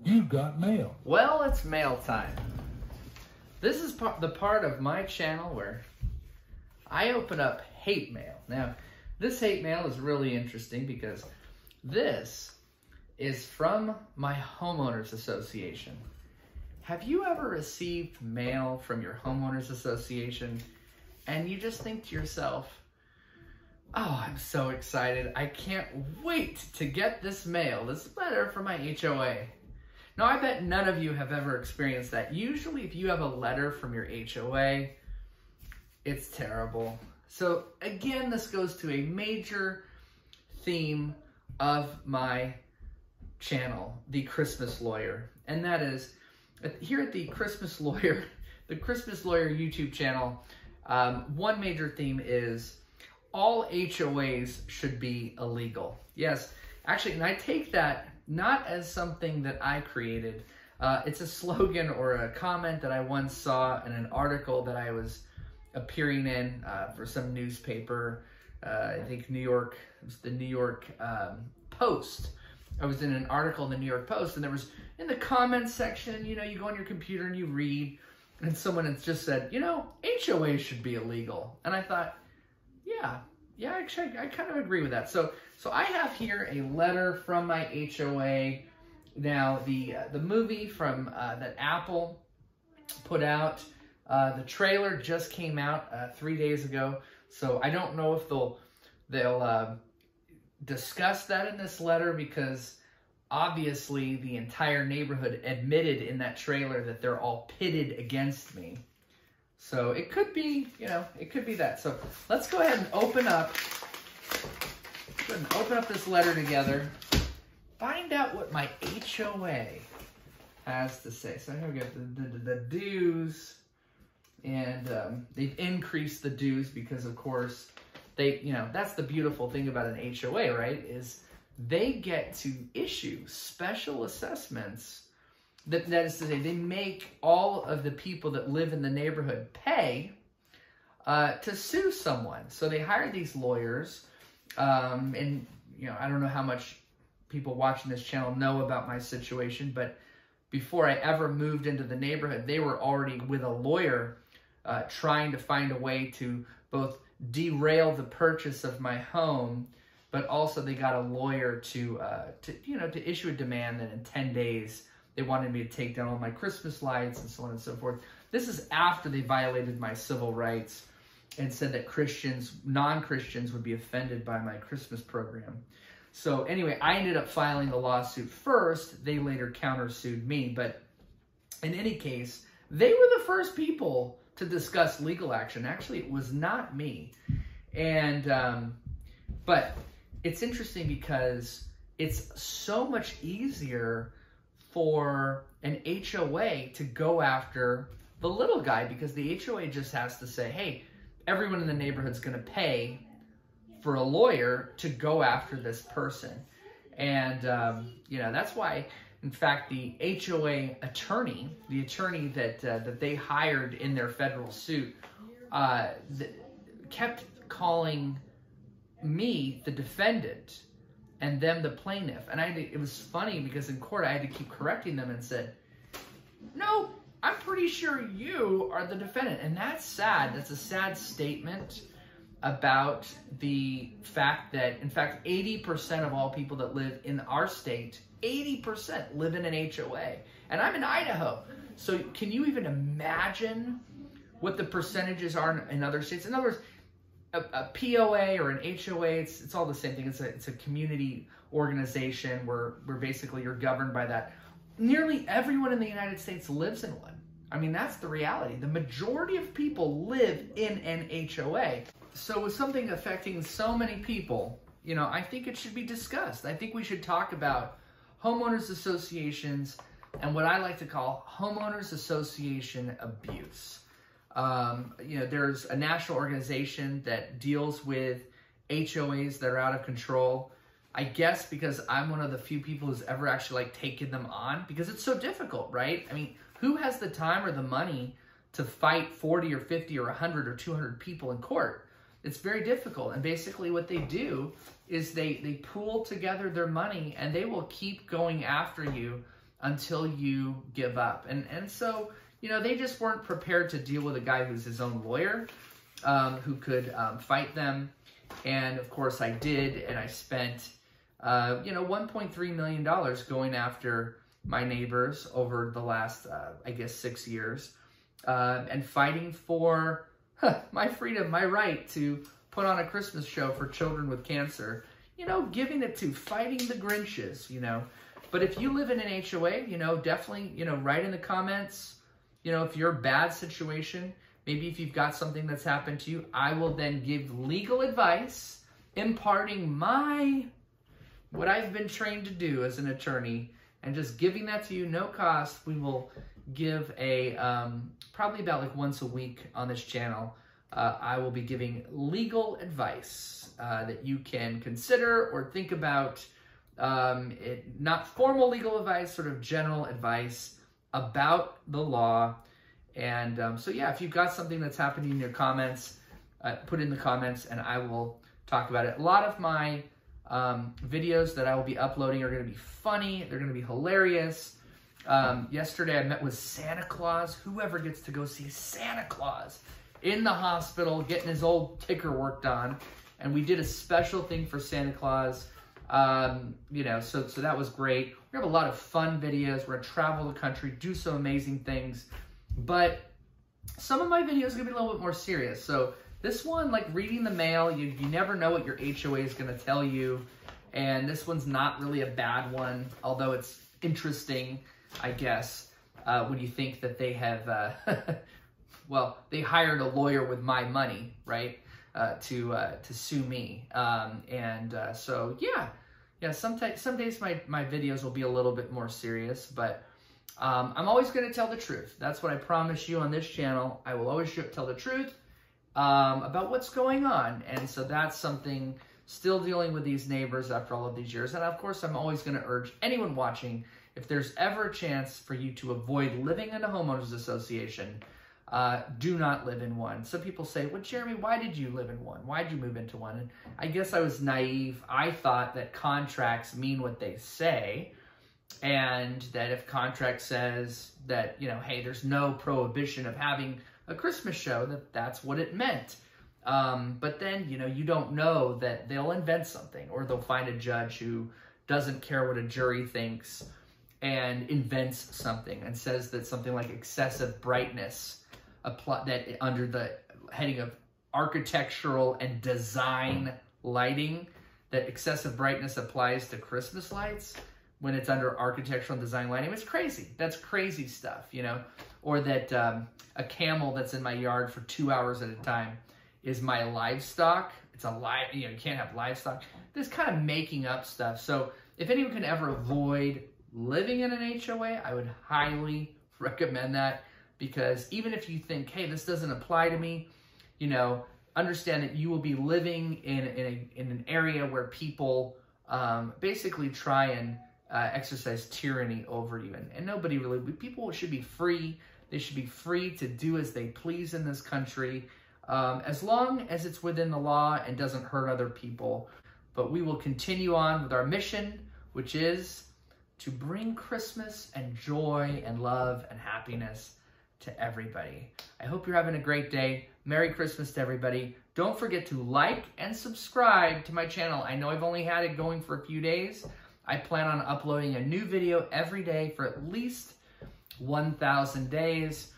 You've got mail. Well, it's mail time. This is the part of my channel where I open up hate mail. Now, this hate mail is really interesting because this is from my homeowners association. Have you ever received mail from your homeowners association and you just think to yourself, oh, I'm so excited. I can't wait to get this mail, this letter from my HOA. Now, I bet none of you have ever experienced that. Usually, if you have a letter from your HOA, it's terrible. So, again, this goes to a major theme of my channel, The Christmas Lawyer. And that is, here at The Christmas Lawyer, the Christmas Lawyer YouTube channel, one major theme is all HOAs should be illegal. Yes, actually, and I take that not as something that I created. It's a slogan or a comment that I once saw in an article that I was appearing in for some newspaper. I think New York, it was the New York Post. I was in an article in the New York Post, and there was, in the comments section, you know, you go on your computer and you read, and someone has just said, you know, HOA should be illegal. And I thought, yeah, actually, I kind of agree with that. So I have here a letter from my HOA. Now, the movie from that Apple put out, the trailer just came out 3 days ago. So I don't know if they'll discuss that in this letter, because obviously the entire neighborhood admitted in that trailer that they're all pitted against me. So it could be, you know, it could be that. So let's go ahead and open up this letter together. Find out what my HOA has to say. So here we go, the dues, and they've increased the dues because, of course, they, you know, that's the beautiful thing about an HOA, right? Is they get to issue special assessments. That is to say, they make all of the people that live in the neighborhood pay to sue someone. So they hire these lawyers, and you know, I don't know how much people watching this channel know about my situation, but before I ever moved into the neighborhood, they were already with a lawyer trying to find a way to both derail the purchase of my home, but also they got a lawyer to issue a demand that in 10 days they wanted me to take down all my Christmas lights and so on and so forth. This is after they violated my civil rights and said that Christians, non-Christians, would be offended by my Christmas program. So anyway, I ended up filing the lawsuit first. They later countersued me. But in any case, they were the first people to discuss legal action. Actually, it was not me. And but it's interesting because it's so much easier for an HOA to go after the little guy, because the HOA just has to say, hey, everyone in the neighborhood's going to pay for a lawyer to go after this person. And, you know, that's why, in fact, the HOA attorney, the attorney that they hired in their federal suit, kept calling me the defendant and them the plaintiff. And it was funny because in court I had to keep correcting them and said, no, I'm pretty sure you are the defendant. And that's sad. That's a sad statement about the fact that, in fact, 80% of all people that live in our state, 80% live in an HOA. And I'm in Idaho. So can you even imagine what the percentages are in other states? In other words, a POA or an HOA, it's all the same thing. It's a community organization where basically you're governed by that. Nearly everyone in the United States lives in one. I mean, that's the reality. The majority of people live in an HOA. So with something affecting so many people, you know, I think it should be discussed. I think we should talk about homeowners associations and what I like to call homeowners association abuse. You know, there's a national organization that deals with HOAs that are out of control. I guess because I'm one of the few people who's ever actually like taken them on, because it's so difficult, right? I mean, who has the time or the money to fight 40 or 50 or 100 or 200 people in court? It's very difficult. And basically what they do is they pool together their money and they will keep going after you until you give up. And so, you know, they just weren't prepared to deal with a guy who's his own lawyer, who could fight them. And of course I did, and I spent, you know, $1.3 million going after my neighbors over the last, I guess, 6 years, and fighting for my freedom, my right to put on a Christmas show for children with cancer, you know, giving it to fighting the Grinches, you know. But if you live in an HOA, you know, definitely, you know, write in the comments, you know, if you're a bad situation, maybe if you've got something that's happened to you, I will then give legal advice, imparting what I've been trained to do as an attorney, and just giving that to you, no cost. We will give a, probably about like once a week on this channel, I will be giving legal advice that you can consider or think about. Not formal legal advice, sort of general advice about the law. And so yeah, if you've got something that's happening in your comments, put it in the comments and I will talk about it. A lot of my videos that I will be uploading are going to be funny. They're going to be hilarious. Yesterday I met with Santa Claus. Whoever gets to go see Santa Claus in the hospital, getting his old ticker worked on. And we did a special thing for Santa Claus. You know, so that was great. We have a lot of fun videos. We're going to travel the country, do some amazing things. But some of my videos are going to be a little bit more serious. So this one, like reading the mail, you never know what your HOA is going to tell you. And this one's not really a bad one, although it's interesting, I guess, when you think that they have, well, they hired a lawyer with my money, right, to sue me. So, yeah, some days my videos will be a little bit more serious, but I'm always going to tell the truth. That's what I promise you on this channel. I will always tell the truth about what's going on. And so that's something, still dealing with these neighbors after all of these years. And of course, I'm always going to urge anyone watching, if there's ever a chance for you to avoid living in a homeowners association, do not live in one. Some people say, well, Jeremy, why did you live in one? Why did you move into one? And I guess I was naive. I thought that contracts mean what they say, and that if contract says that, you know, hey, there's no prohibition of having a Christmas show, that's what it meant. But then, you know, you don't know that they'll invent something, or they'll find a judge who doesn't care what a jury thinks and invents something and says that something like excessive brightness, that under the heading of architectural and design lighting, that excessive brightness applies to Christmas lights when it's under architectural and design lighting. It's crazy. That's crazy stuff, you know? Or that a camel that's in my yard for 2 hours at a time is my livestock. It's a you know, you can't have livestock. This kind of making up stuff. So if anyone can ever avoid living in an HOA, I would highly recommend that, because even if you think, hey, this doesn't apply to me, you know, understand that you will be living in an area where people basically try and exercise tyranny over you. And nobody really, people should be free. They should be free to do as they please in this country, as long as it's within the law and doesn't hurt other people. But we will continue on with our mission, which is to bring Christmas and joy and love and happiness to everybody. I hope you're having a great day. Merry Christmas to everybody. Don't forget to like and subscribe to my channel. I know I've only had it going for a few days. I plan on uploading a new video every day for at least 1,000 days.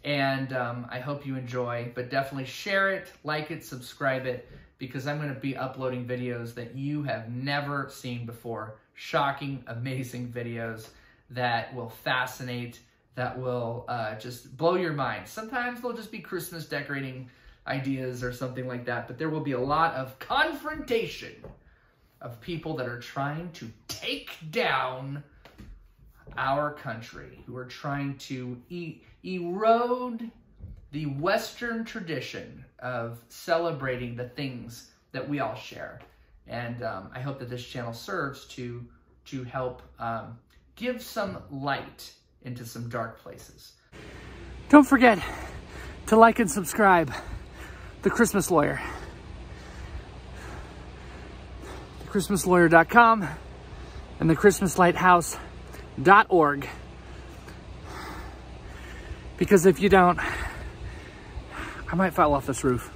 And I hope you enjoy, but definitely share it, like it, subscribe it, because I'm going to be uploading videos that you have never seen before. Shocking, amazing videos that will fascinate, that will just blow your mind. Sometimes they'll just be Christmas decorating ideas or something like that, but there will be a lot of confrontation of people that are trying to take down our country, who are trying to erode the Western tradition of celebrating the things that we all share. And I hope that this channel serves to help give some light into some dark places. Don't forget to like and subscribe The Christmas Lawyer. TheChristmasLawyer.com and TheChristmasLighthouse.com. HOA.org. Because if you don't, I might fall off this roof.